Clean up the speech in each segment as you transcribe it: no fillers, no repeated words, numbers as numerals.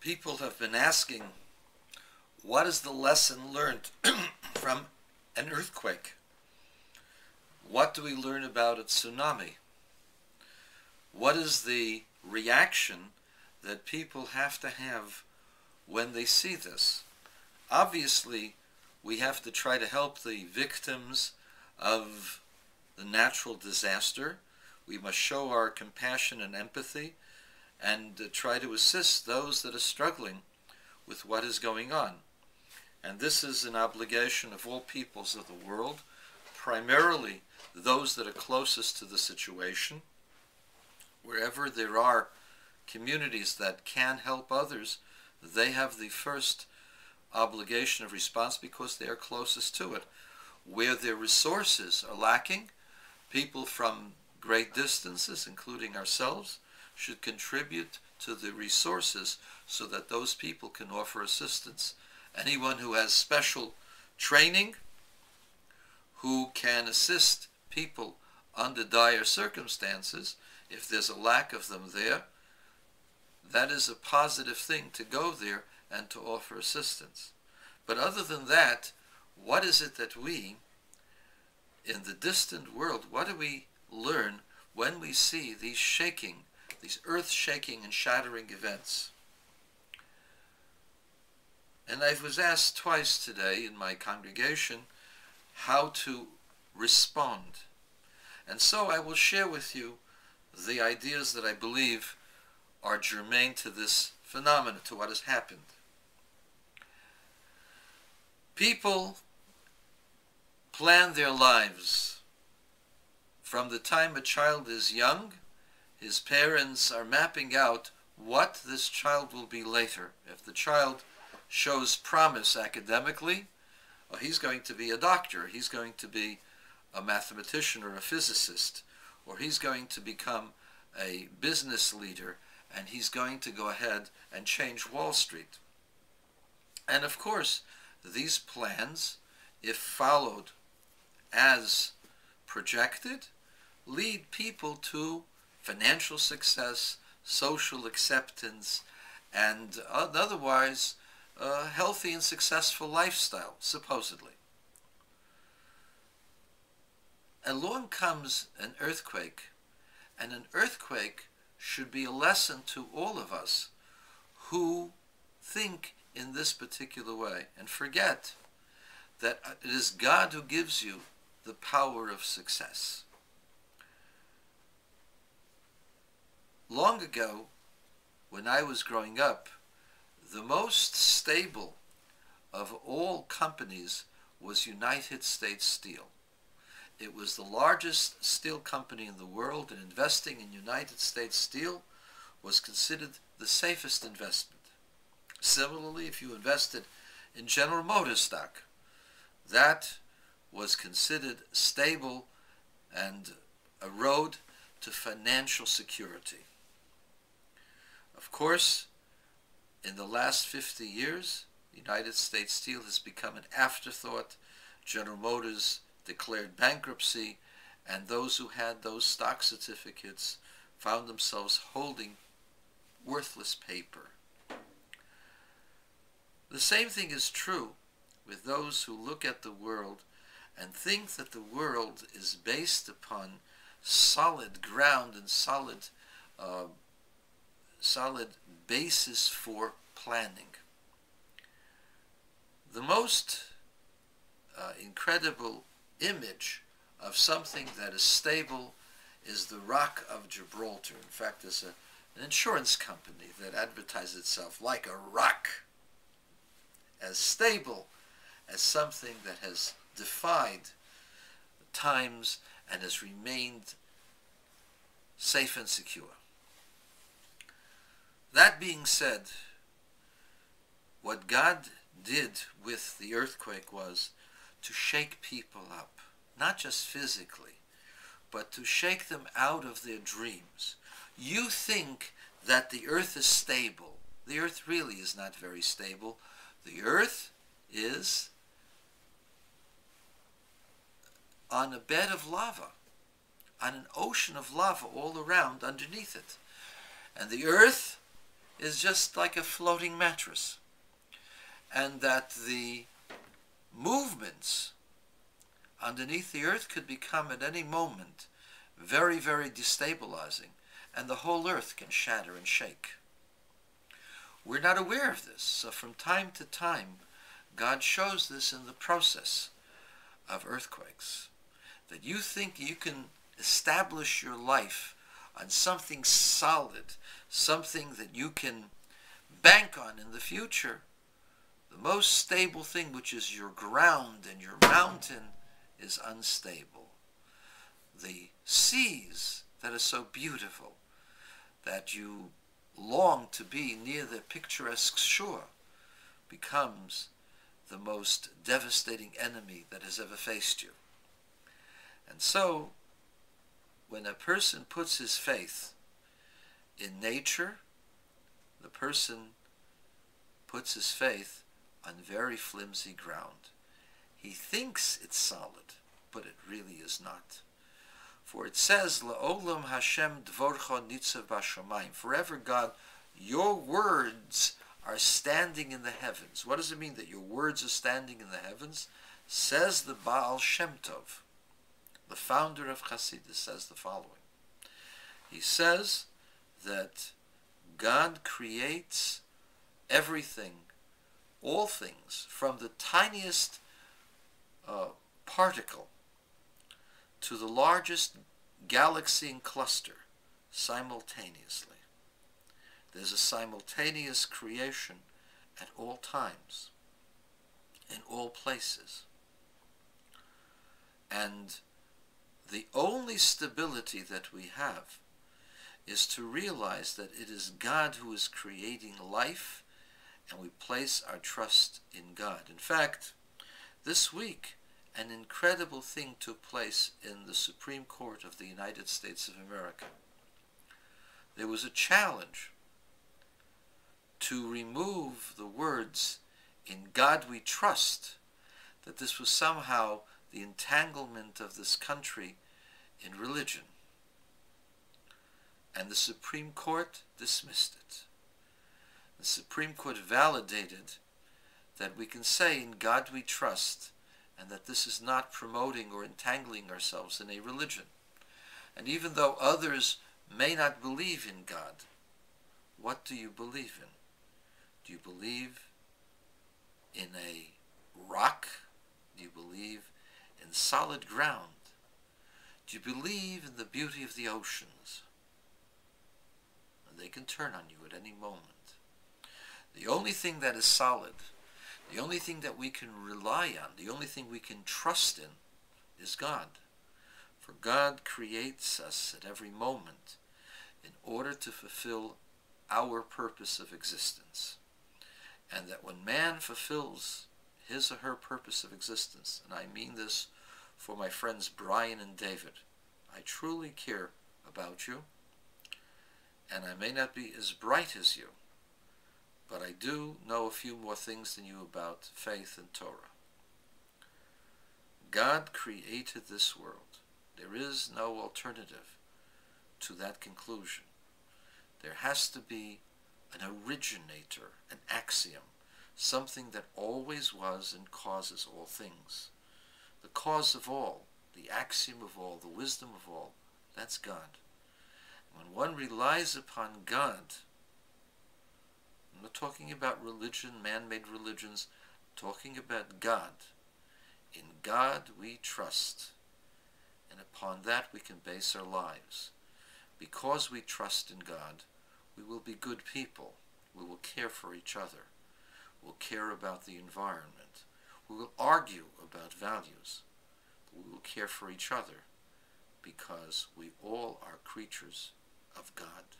People have been asking, what is the lesson learned from an earthquake? What do we learn about a tsunami? What is the reaction that people have to have when they see this? Obviously, we have to try to help the victims of the natural disaster. We must show our compassion and empathy and try to assist those that are struggling with what is going on. And this is an obligation of all peoples of the world, primarily those that are closest to the situation. Wherever there are communities that can help others, they have the first obligation of response because they are closest to it. Where their resources are lacking, people from great distances, including ourselves, should contribute to the resources so that those people can offer assistance. Anyone who has special training, who can assist people under dire circumstances, if there's a lack of them there, that is a positive thing to go there and to offer assistance. But other than that, what is it that we, in the distant world, what do we learn when we see these shaking, these earth-shaking and shattering events? And I was asked twice today in my congregation how to respond. And so I will share with you the ideas that I believe are germane to this phenomenon, to what has happened. People plan their lives. From the time a child is young, his parents are mapping out what this child will be later. If the child shows promise academically, well, he's going to be a doctor, he's going to be a mathematician or a physicist, or he's going to become a business leader, and he's going to go ahead and change Wall Street. And of course, these plans, if followed as projected, lead people to financial success, social acceptance, and otherwise a healthy and successful lifestyle, supposedly. Along comes an earthquake, and an earthquake should be a lesson to all of us who think in this particular way and forget that it is God who gives you the power of success. Long ago, when I was growing up, the most stable of all companies was United States Steel. It was the largest steel company in the world, and investing in United States Steel was considered the safest investment. Similarly, if you invested in General Motors stock, that was considered stable and a road to financial security. Of course, in the last 50 years, United States Steel has become an afterthought. General Motors declared bankruptcy, and those who had those stock certificates found themselves holding worthless paper. The same thing is true with those who look at the world and think that the world is based upon solid ground and solid basis for planning. The most incredible image of something that is stable is the Rock of Gibraltar. In fact, there's an insurance company that advertises itself like a rock, as stable as something that has defied times and has remained safe and secure. That being said, what God did with the earthquake was to shake people up, not just physically, but to shake them out of their dreams. You think that the earth is stable. The earth really is not very stable. The earth is on a bed of lava, on an ocean of lava all around underneath it. And the earth is just like a floating mattress, and that the movements underneath the earth could become at any moment very, very destabilizing, and the whole earth can shatter and shake. We're not aware of this, so from time to time, God shows this in the process of earthquakes, that you think you can establish your life on something solid, something that you can bank on in the future. The most stable thing, which is your ground and your mountain, is unstable. The seas that are so beautiful that you long to be near the picturesque shore becomes the most devastating enemy that has ever faced you. And so, when a person puts his faith in nature, the person puts his faith on very flimsy ground. He thinks it's solid, but it really is not. For it says, La'olam Hashem dvorcha nitzav b'shamayim. Forever, God, your words are standing in the heavens. What does it mean that your words are standing in the heavens? Says the Baal Shem Tov, the founder of Chassidus, says the following. He says that God creates everything, all things, from the tiniest particle to the largest galaxy and cluster simultaneously. There's a simultaneous creation at all times, in all places. And the only stability that we have is to realize that it is God who is creating life, and we place our trust in God. In fact, this week, an incredible thing took place in the Supreme Court of the United States of America. There was a challenge to remove the words, "In God we trust," that this was somehow the entanglement of this country in religion. And the Supreme Court dismissed it. The Supreme Court validated that we can say, "In God we trust," and that this is not promoting or entangling ourselves in a religion. And even though others may not believe in God, what do you believe in? Do you believe in a rock? Do you believe in solid ground? Do you believe in the beauty of the oceans? And they can turn on you at any moment. The only thing that is solid, the only thing that we can rely on, the only thing we can trust in, is God. For God creates us at every moment in order to fulfill our purpose of existence. And that when man fulfills his or her purpose of existence, and I mean this for my friends Brian and David, I truly care about you, and I may not be as bright as you, but I do know a few more things than you about faith and Torah. God created this world. There is no alternative to that conclusion. There has to be an originator, an axiom, something that always was and causes all things. The cause of all, the axiom of all, the wisdom of all, that's God. When one relies upon God, I'm not talking about religion, man-made religions, I'm talking about God. In God we trust, and upon that we can base our lives. Because we trust in God, we will be good people. We will care for each other. We'll care about the environment. We will argue about values. We will care for each other because we all are creatures of God.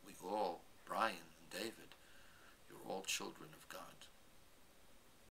We all, Brian and David, you're all children of God.